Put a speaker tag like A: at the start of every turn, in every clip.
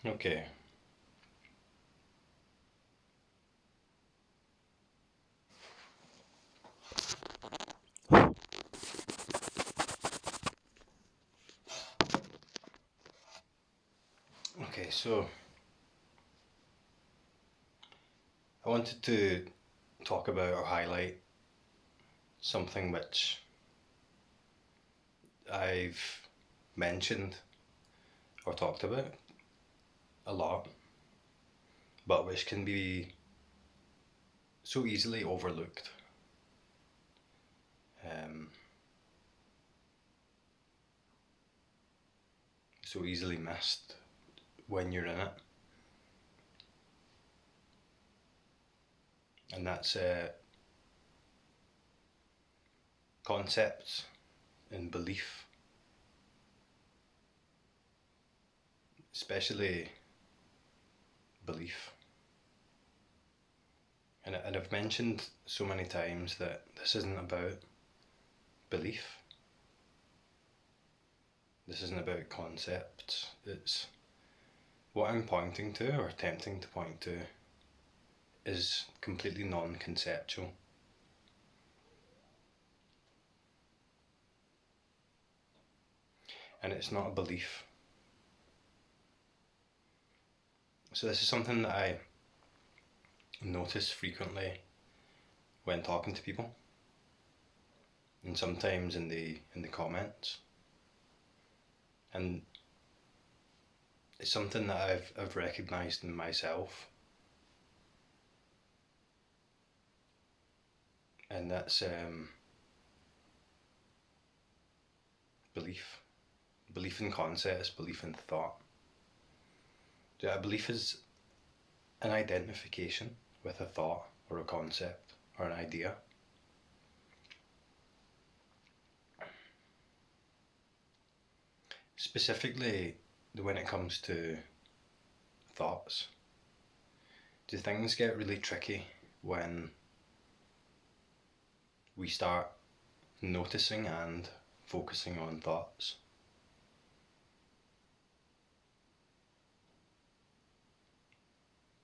A: Okay. Okay, so I wanted to talk about or highlight something which I've mentioned or talked about a lot, but which can be so easily overlooked, um, so easily missed when you're in it, and that's concepts and belief, especially belief. And I've mentioned so many times that this isn't about belief. This isn't about concepts. It's what I'm pointing to or attempting to point to is completely non-conceptual. And it's not a belief. So this is something that I notice frequently when talking to people, and sometimes in the comments. And it's something that I've recognised in myself, and that's belief. Belief in concepts, belief in thought. A belief is an identification with a thought or a concept or an idea. Specifically, when it comes to thoughts, do things get really tricky when we start noticing and focusing on thoughts?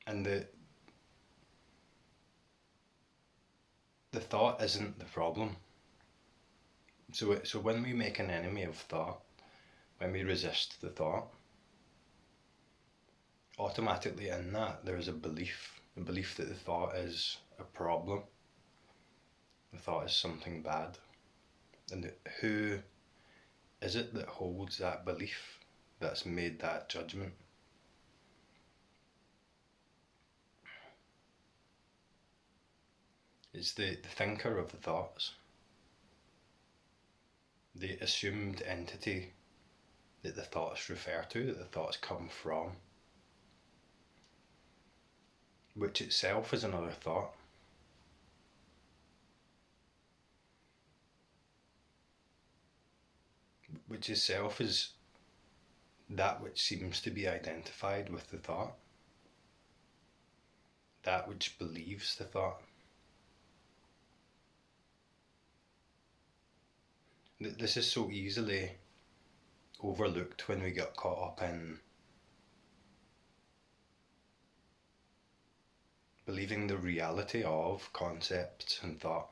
A: And the thought isn't the problem. So when we make an enemy of thought, when we resist the thought, automatically in that there is a belief that the thought is a problem, the thought is something bad. And who is it that holds that belief, that's made that judgment? It's the thinker of the thoughts, the assumed entity that the thoughts refer to, that the thoughts come from, which itself is another thought. Which itself is that which seems to be identified with the thought, that which believes the thought. This is so easily overlooked when we get caught up in believing the reality of concepts and thought.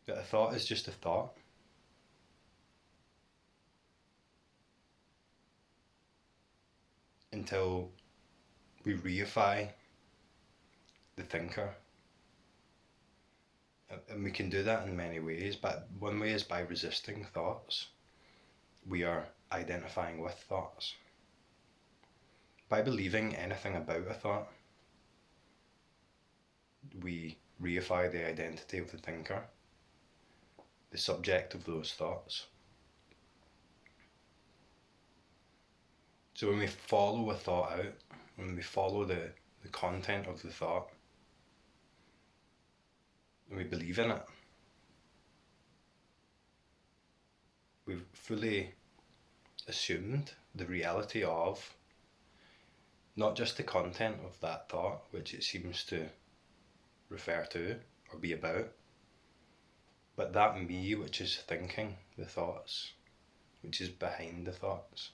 A: That a thought is just a thought. Until we reify the thinker. And we can do that in many ways, but one way is by resisting thoughts. We are identifying with thoughts. By believing anything about a thought, we reify the identity of the thinker, the subject of those thoughts. So when we follow a thought out, when we follow the content of the thought, and we believe in it, we've fully assumed the reality of not just the content of that thought, which it seems to refer to or be about, but that me which is thinking the thoughts, which is behind the thoughts,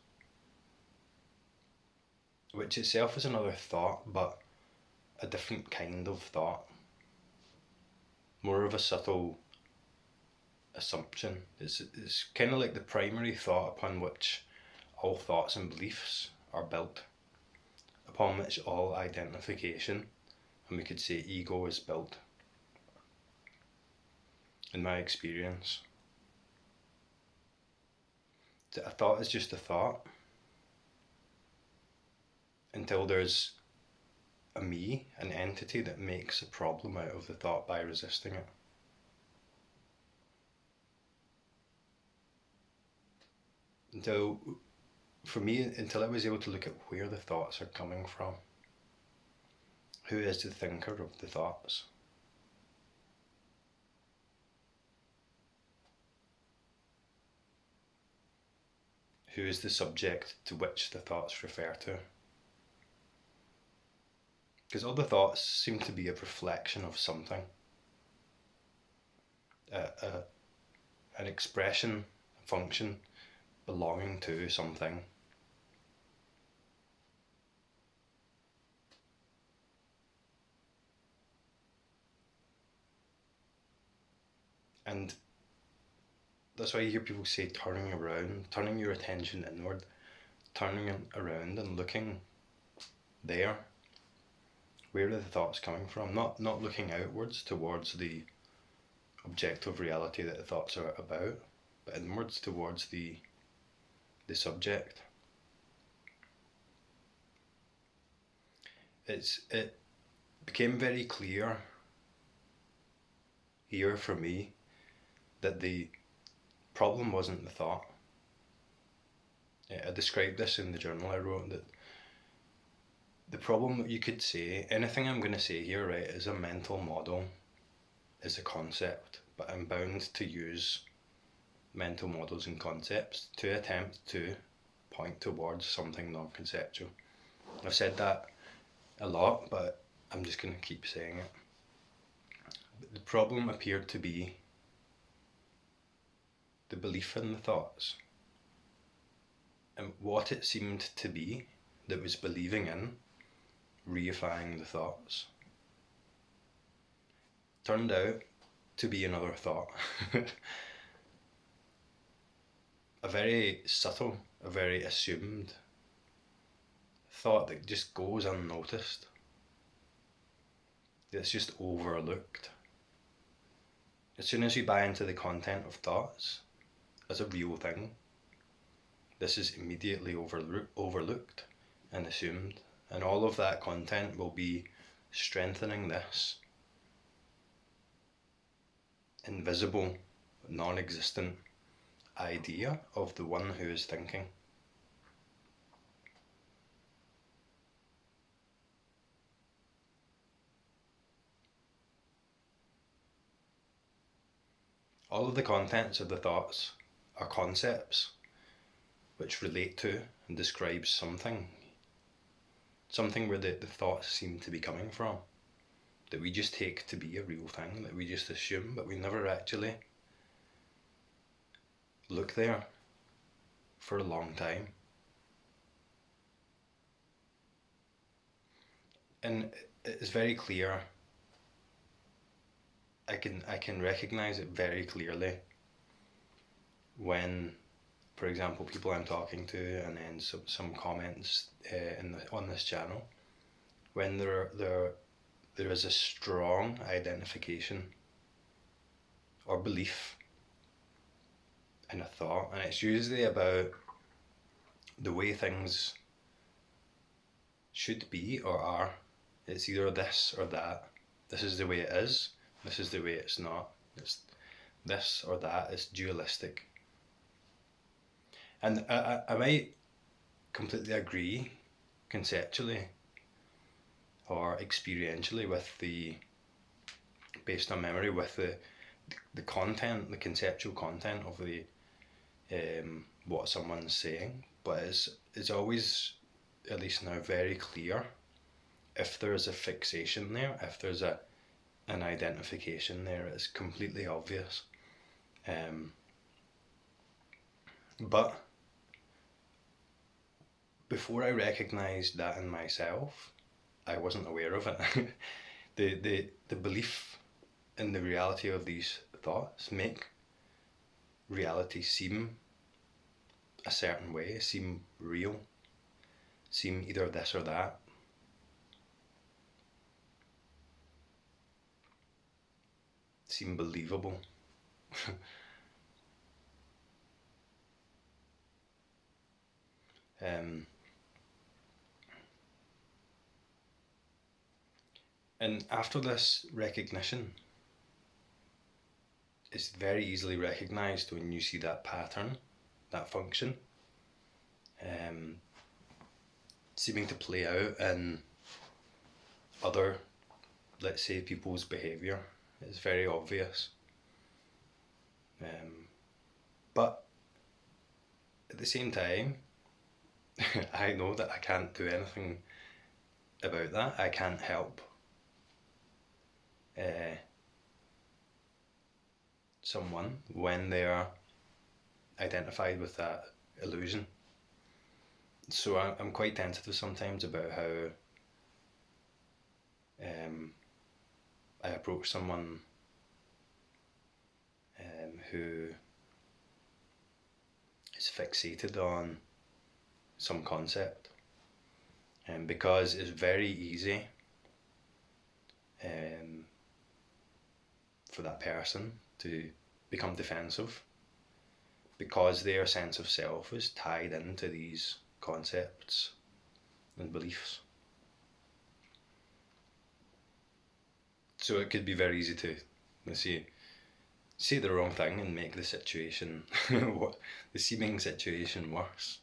A: which itself is another thought, but a different kind of thought, more of a subtle assumption. It's kind of like the primary thought upon which all thoughts and beliefs are built, upon which all identification, and we could say ego, is built, in my experience. A thought is just a thought until there's a me, an entity that makes a problem out of the thought by resisting it. For me, until I was able to look at where the thoughts are coming from, who is the thinker of the thoughts, who is the subject to which the thoughts refer to. Because all the thoughts seem to be a reflection of something, an expression, a function belonging to something. And that's why you hear people say turning around, turning your attention inward, turning around and looking there. Where are the thoughts coming from? Not looking outwards towards the objective reality that the thoughts are about, but inwards towards the subject. It became very clear here for me that the problem wasn't the thought. I described this in the journal I wrote, that the problem, you could say, anything I'm going to say here, right, is a mental model, is a concept, but I'm bound to use mental models and concepts to attempt to point towards something non-conceptual. I've said that a lot, but I'm just going to keep saying it. The problem appeared to be the belief in the thoughts, and what it seemed to be that was believing in, reifying the thoughts, turned out to be another thought. A very subtle, a very assumed thought that just goes unnoticed. It's just overlooked. As soon as you buy into the content of thoughts as a real thing, this is immediately overlooked and assumed, and all of that content will be strengthening this invisible, non-existent idea of the one who is thinking. All of the contents of the thoughts are concepts which relate to and describe something where the thoughts seem to be coming from, that we just take to be a real thing, that we just assume, but we never actually look there for a long time. And it's very clear, I can recognize it very clearly when, for example, people I'm talking to, and then some comments on this channel, when there is a strong identification or belief in a thought, and it's usually about the way things should be or are. It's either this or that. This is the way it is, this is the way it's not. It's this or that. It's dualistic. And I might completely agree conceptually or experientially with based on memory, with the content, the conceptual content of the what someone's saying, but it's always, at least now, very clear if there's a fixation there, if there's an identification there. It's completely obvious. But before I recognized that in myself, I wasn't aware of it. The belief in the reality of these thoughts make reality seem a certain way, seem real, seem either this or that. Seem believable. um, and after this recognition, it's very easily recognized when you see that pattern, that function, um, seeming to play out in other, let's say, people's behaviour. It's very obvious. But at the same time, I know that I can't do anything about that. I can't help uh, someone when they are identified with that illusion. So I'm quite tentative sometimes about how I approach someone who is fixated on some concept, because it's very easy for that person to become defensive because their sense of self is tied into these concepts and beliefs. So it could be very easy to, let's say the wrong thing and make the situation, the seeming situation worse,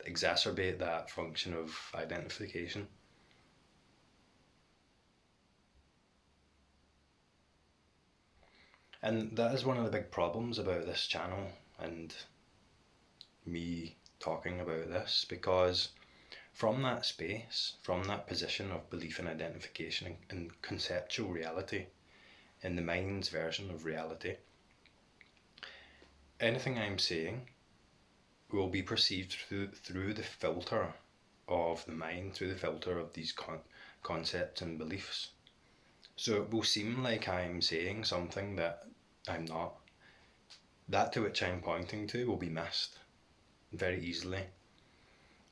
A: exacerbate that function of identification. And that is one of the big problems about this channel and me talking about this, because from that space, from that position of belief and identification and conceptual reality, in the mind's version of reality, anything I'm saying will be perceived through the filter of the mind, through the filter of these concepts and beliefs. So it will seem like I'm saying something that I'm not. That to which I'm pointing to will be missed very easily.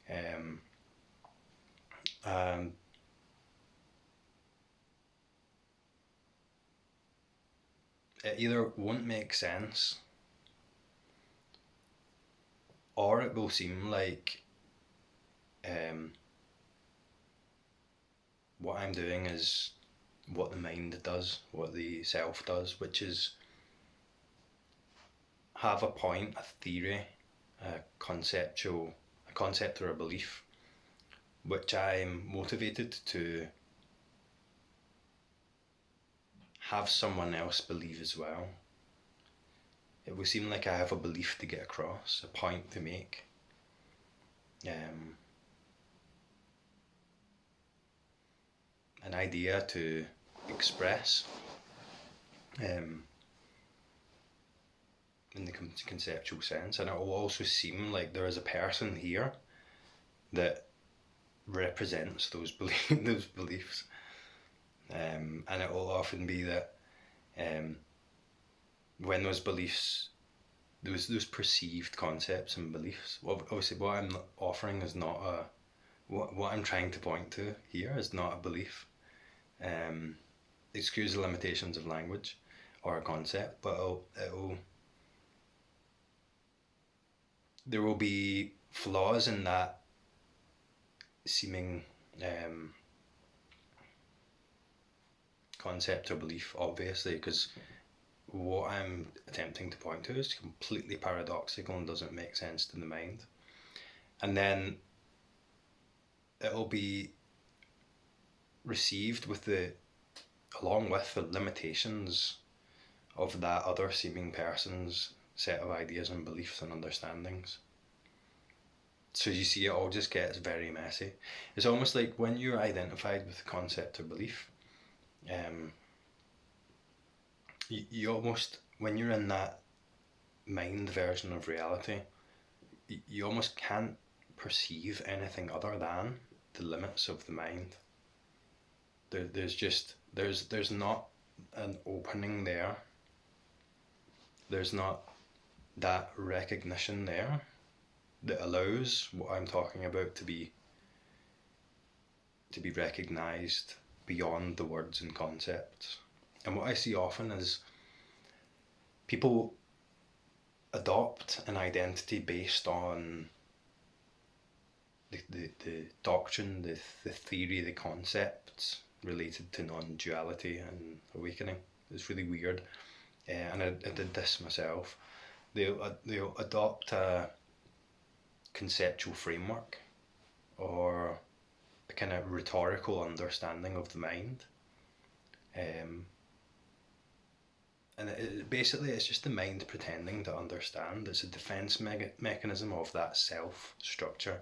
A: Um, it either won't make sense, or it will seem like what I'm doing is what the mind does, what the self does, which is have a point, a theory, a concept or a belief, which I'm motivated to have someone else believe as well. It will seem like I have a belief to get across, a point to make. An idea to express in the conceptual sense, and it will also seem like there is a person here that represents those those beliefs, and it will often be that when those beliefs, those perceived concepts and beliefs, obviously what I'm offering is not a what I'm trying to point to here is not a belief. Excuse the limitations of language or a concept, but there will be flaws in that seeming concept or belief, obviously, because what I'm attempting to point to is completely paradoxical and doesn't make sense to the mind. And then it'll be received along with the limitations of that other seeming person's set of ideas and beliefs and understandings. So you see, it all just gets very messy. It's almost like when you're identified with a concept or belief, you almost, when you're in that mind version of reality, you almost can't perceive anything other than the limits of the mind. There's not an opening there. There's not that recognition there that allows what I'm talking about to be recognized beyond the words and concepts. And what I see often is people adopt an identity based on the doctrine, the theory, the concepts related to non-duality and awakening. It's really weird. And I did this myself. They'll adopt a conceptual framework or a kind of rhetorical understanding of the mind. And basically it's just the mind pretending to understand. It's a defense mechanism of that self structure.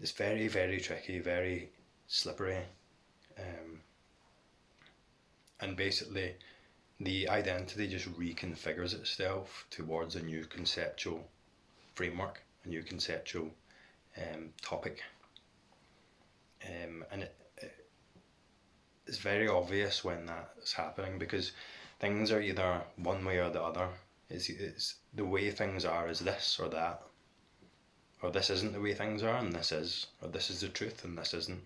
A: It's very, very tricky, very slippery. And basically the identity just reconfigures itself towards a new conceptual framework, a new conceptual topic. And it's very obvious when that's happening, because things are either one way or the other. It's the way things are is this or that, or this isn't the way things are and this is, or this is the truth and this isn't.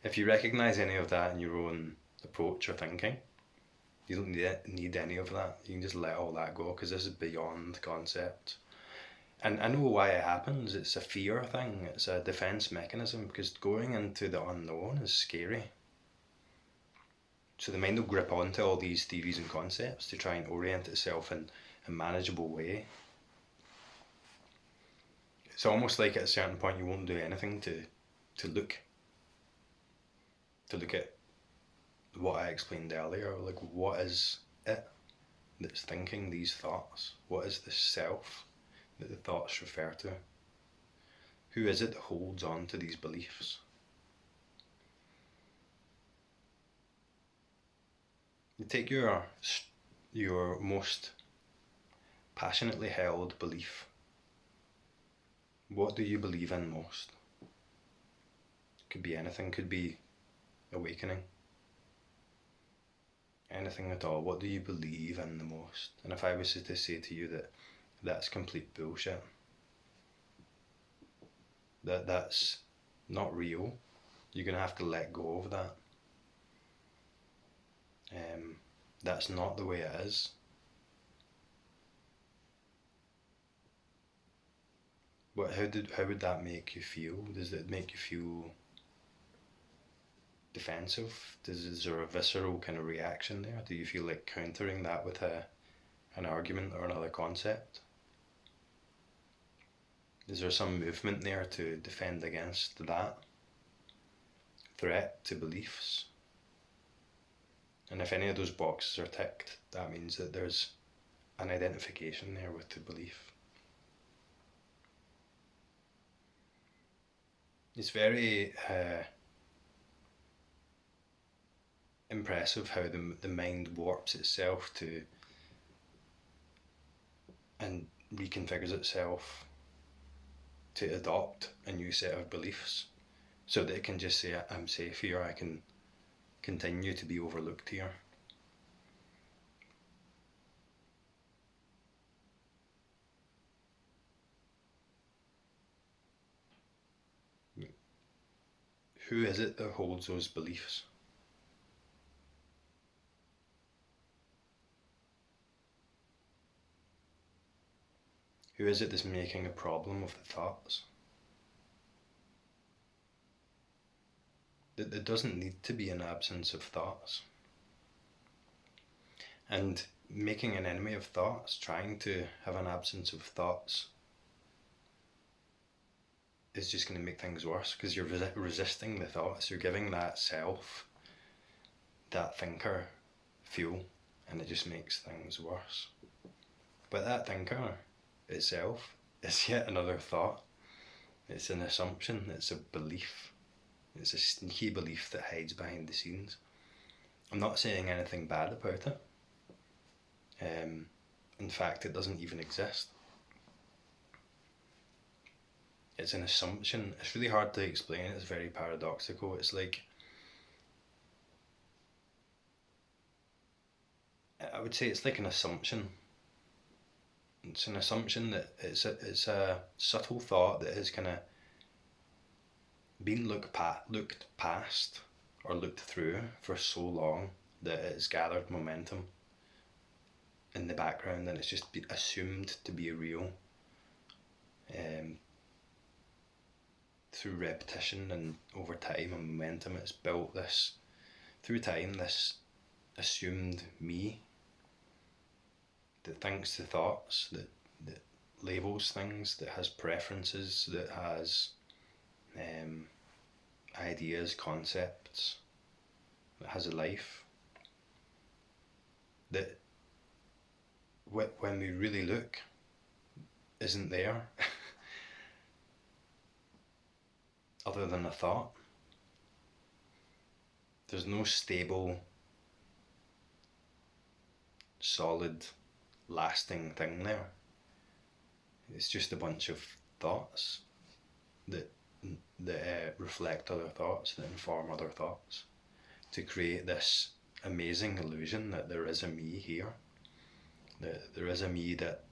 A: If you recognise any of that in your own approach or thinking, you don't need any of that. You can just let all that go, because this is beyond concept. And I know why it happens. It's a fear thing. It's a defense mechanism, because going into the unknown is scary. So the mind will grip onto all these theories and concepts to try and orient itself in a manageable way. It's almost like at a certain point you won't do anything to look at what I explained earlier. Like, what is it that's thinking these thoughts? What is the self that the thoughts refer to? Who is it that holds on to these beliefs? You take your most passionately held belief. What do you believe in most? Could be anything, could be awakening. Anything at all. What do you believe in the most? And if I was to say to you that that's complete bullshit, that's not real, you're going to have to let go of that. That's not the way it is. But how would that make you feel? Does it make you feel defensive? Is there a visceral kind of reaction there? Do you feel like countering that with an argument or another concept? Is there some movement there to defend against that threat to beliefs? And if any of those boxes are ticked, that means that there's an identification there with the belief. It's very impressive how the mind warps itself to and reconfigures itself to adopt a new set of beliefs, so that it can just say, I'm safe here, I can continue to be overlooked here. Who is it that holds those beliefs? Who is it that's making a problem of the thoughts? There doesn't need to be an absence of thoughts. And making an enemy of thoughts, trying to have an absence of thoughts, is just going to make things worse, because you're resisting the thoughts. You're giving that self, that thinker, fuel, and it just makes things worse. But that thinker itself is yet another thought. It's an assumption, it's a belief. It's a sneaky belief that hides behind the scenes. I'm not saying anything bad about it. In fact, it doesn't even exist. it's an assumption. It's really hard to explain. It's very paradoxical. It's like, I would say it's like an assumption. It's an assumption that it's a subtle thought that has kind of been looked past or looked through for so long that it's gathered momentum in the background and it's just been assumed to be real, um, through repetition and over time and momentum. It's built this through time, this assumed me that thinks to thoughts, that labels things, that has preferences, that has um, ideas, concepts, that has a life, that when we really look isn't there other than a thought. There's no stable, solid, lasting thing there. It's just a bunch of thoughts that reflect other thoughts, that inform other thoughts, to create this amazing illusion that there is a me here, that there is a me that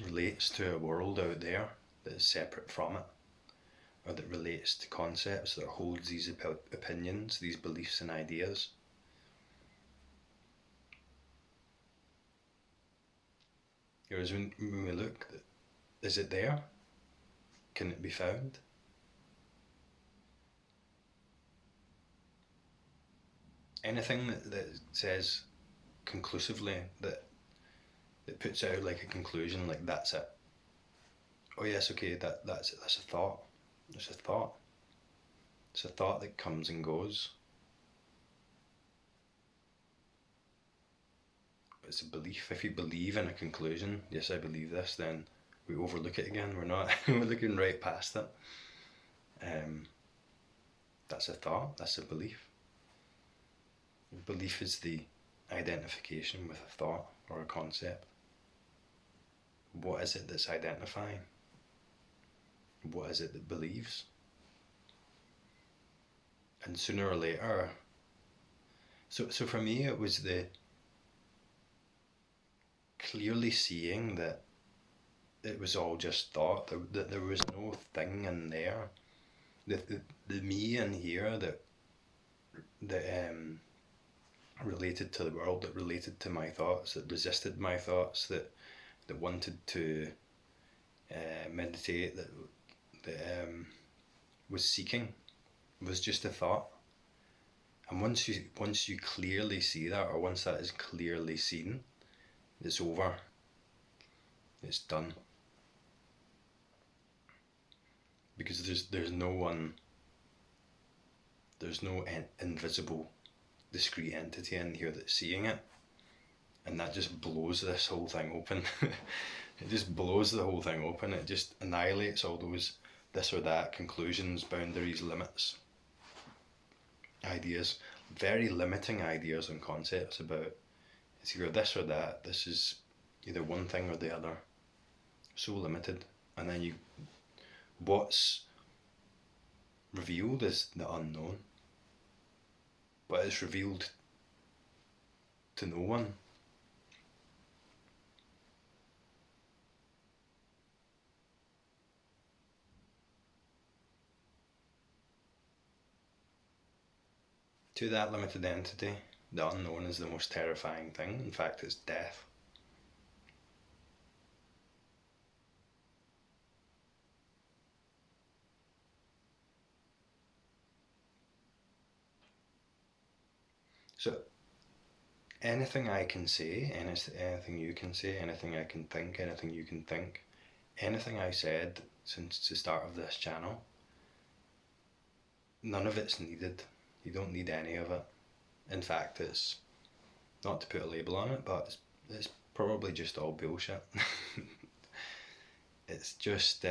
A: relates to a world out there that is separate from it, or that relates to concepts, that holds these opinions, these beliefs and ideas. Whereas when we look, is it there? Can it be found? Anything that says conclusively, that puts out like a conclusion, like that's it. Oh yes, okay, that's it. That's a thought. It's a thought. It's a thought that comes and goes. It's a belief. If you believe in a conclusion, yes, I believe this, then we overlook it again. We're not. We're looking right past it. That's a thought. That's a belief. Belief is the identification with a thought or a concept. What is it that's identifying? What is it that believes? And sooner or later, so for me it was the clearly seeing that it was all just thought, that there was no thing in there, the me in here that related to the world, that related to my thoughts, that resisted my thoughts, that wanted to meditate, that was seeking, was just a thought. And once you clearly see that, or once that is clearly seen, it's over. It's done. Because there's no invisible discrete entity in here that's seeing it, and that just blows this whole thing open. It just blows the whole thing open. It just annihilates all those this or that conclusions, boundaries, limits, ideas, very limiting ideas and concepts about it's either this or that. This is either one thing or the other. So limited. And then what's revealed is the unknown, but it's revealed to no one. To that limited entity, the unknown is the most terrifying thing. In fact, it's death. So anything I can say, anything you can say, anything I can think, anything you can think, anything I said since the start of this channel, none of it's needed. You don't need any of it. In fact, it's, not to put a label on it, but it's probably just all bullshit. It's just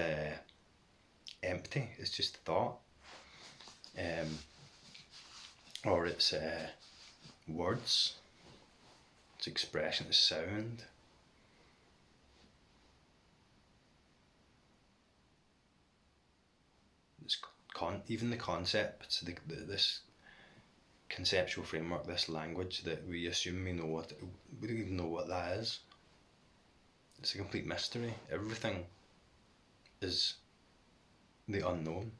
A: empty. It's just thought, or it's words. It's expression. It's sound. even the concepts, this conceptual framework, this language that we assume we know we don't even know what that is. It's a complete mystery. Everything is the unknown.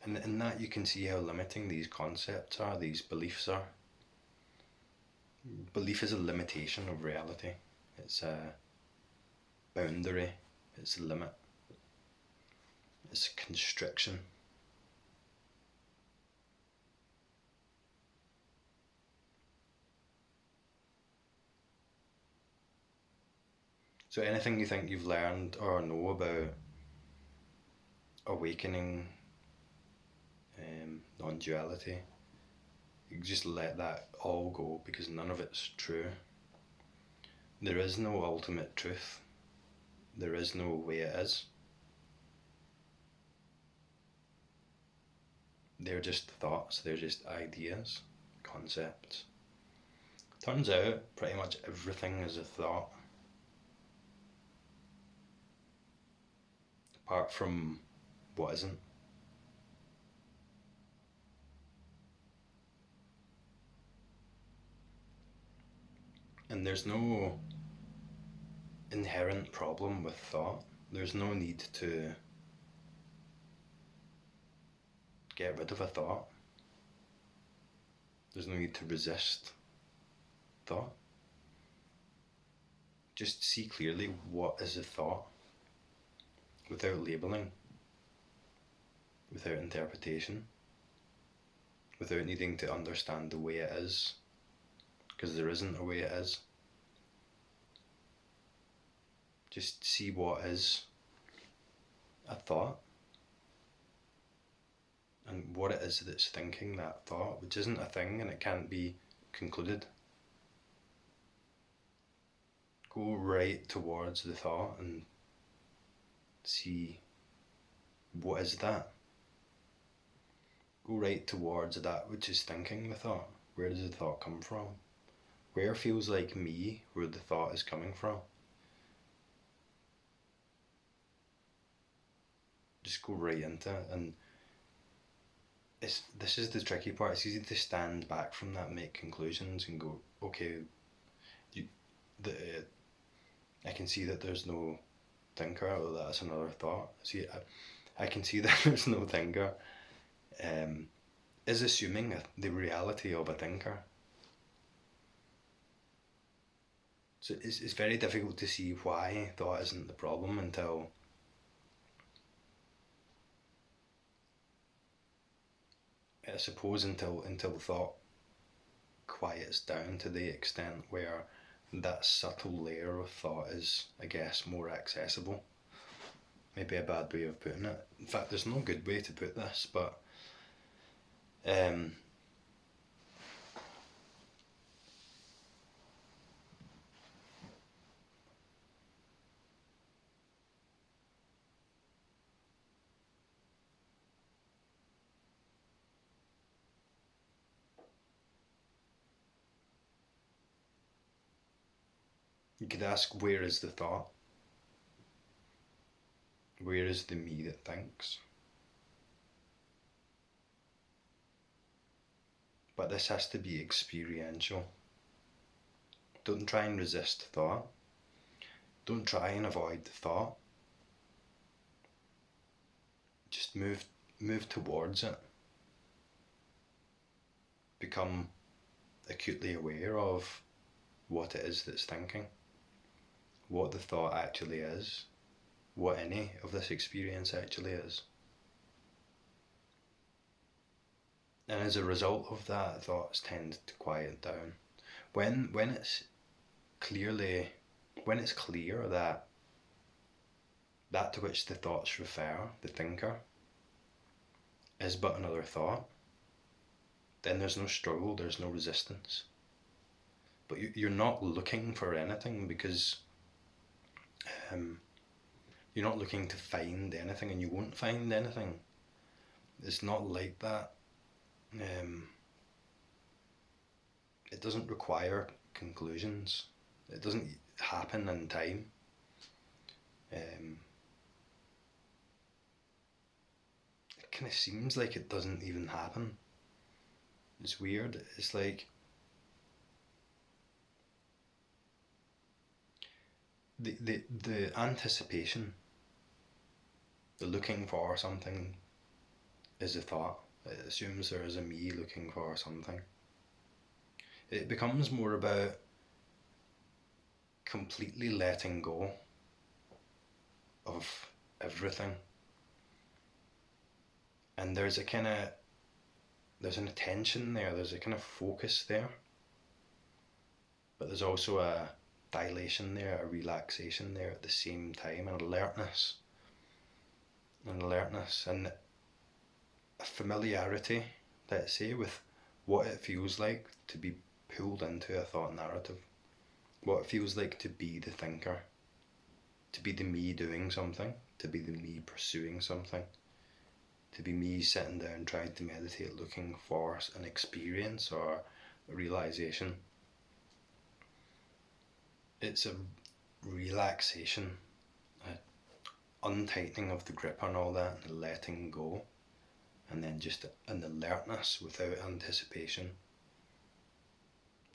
A: And in that you can see how limiting these concepts are, these beliefs are. Belief is a limitation of reality. It's a boundary. It's a limit. It's a constriction. So anything you think you've learned or know about awakening, non-duality, you just let that all go, because none of it's true. There is no ultimate truth. There is no way it is. They're just thoughts, they're just ideas, concepts. Turns out pretty much everything is a thought. Apart from what isn't. And there's no inherent problem with thought. There's no need to get rid of a thought. There's no need to resist thought. Just see clearly what is a thought without labeling, without interpretation, without needing to understand the way it is, because there isn't a way it is. Just see what is a thought and what it is that's thinking that thought, which isn't a thing and it can't be concluded. Go right towards the thought and see what is that. Go right towards that which is thinking the thought. Where does the thought come from? Where feels like me where the thought is coming from? Just go right into it. And this is the tricky part. It's easy to stand back from that, make conclusions and go, okay, I can see that there's no thinker. Oh, that's another thought. See, I can see that there's no thinker. Is assuming the reality of a thinker. So it's very difficult to see why thought isn't the problem until I suppose until thought quiets down to the extent where that subtle layer of thought is, I guess, more accessible. Maybe a bad way of putting it. In fact, there's no good way to put this, but you could ask, where is the thought? Where is the me that thinks? But this has to be experiential. Don't try and resist thought. Don't try and avoid thought. Just move towards it. Become acutely aware of what it is that's thinking, what the thought actually is, what any of this experience actually is. And as a result of that, thoughts tend to quiet down. When it's clear that to which the thoughts refer, the thinker, is but another thought, then there's no struggle, there's no resistance. But you're not looking for anything, because you're not looking to find anything, and you won't find anything. It's not like that. It doesn't require conclusions. It doesn't happen in time. kind of seems like it doesn't even happen. It's weird. It's like the anticipation, the looking for something is a thought. It assumes there is a me looking for something. It becomes more about completely letting go of everything. And there's an attention there, there's a kind of focus there. But there's also a dilation there, a relaxation there at the same time, an alertness. And a familiarity, let's say, with what it feels like to be pulled into a thought narrative. What it feels like to be the thinker, to be the me doing something, to be the me pursuing something, to be me sitting down trying to meditate, looking for an experience or a realization. It's a relaxation, an untightening of the grip on all that, and letting go, and then just an alertness without anticipation,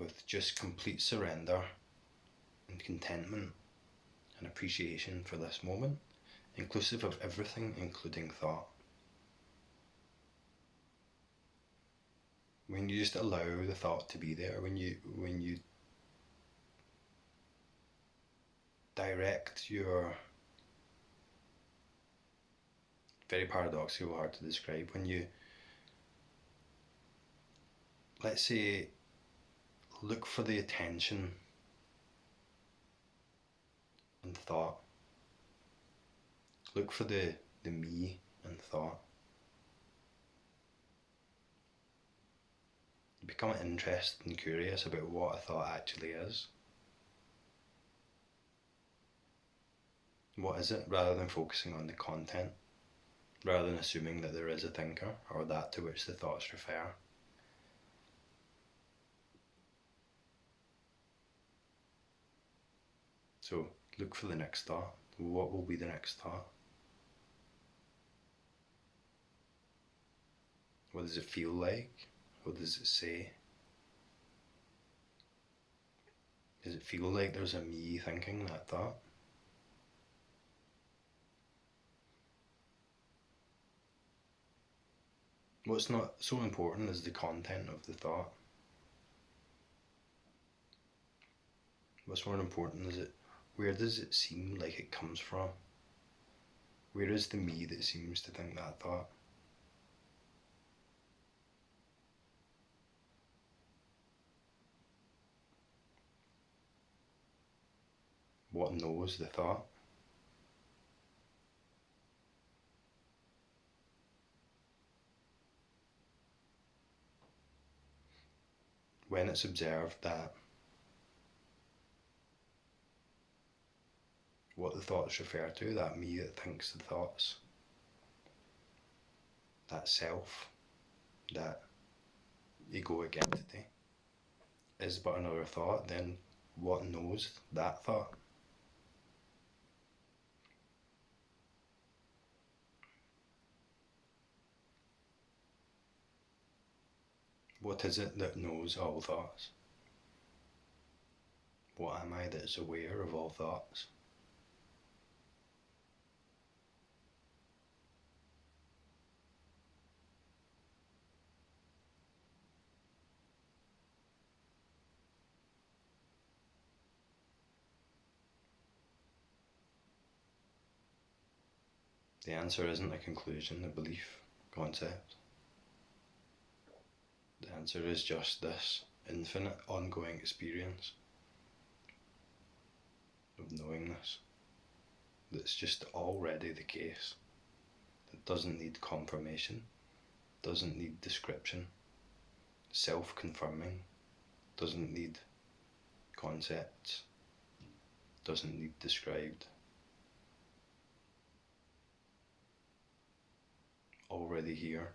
A: with just complete surrender and contentment and appreciation for this moment, inclusive of everything, including thought. When you just allow the thought to be there, when you direct your, very paradoxical, hard to describe, when you, let's say, look for the attention and thought, look for the me and thought, you become interested and curious about what a thought actually is. What is it, rather than focusing on the content, rather than assuming that there is a thinker or that to which the thoughts refer. So look for the next thought. What will be the next thought? What does it feel like? What does it say? Does it feel like there's a me thinking that thought? What's not so important is the content of the thought. What's more important is where does it seem like it comes from? Where is the me that seems to think that thought? What knows the thought? When it's observed that what the thoughts refer to, that me that thinks the thoughts, that self, that egoic entity, is but another thought, then what knows that thought? What is it that knows all thoughts? What am I that is aware of all thoughts? The answer isn't a conclusion, a belief, concept. The answer is just this infinite, ongoing experience of knowingness that's just already the case. It doesn't need confirmation, doesn't need description, self-confirming, doesn't need concepts, doesn't need described. Already here.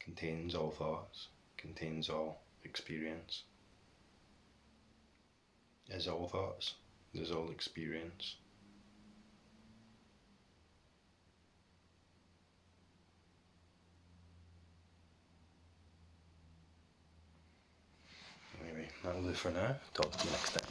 A: Contains all thoughts, contains all experience. is all thoughts, is all experience. Anyway, that'll do for now. Talk to you next time.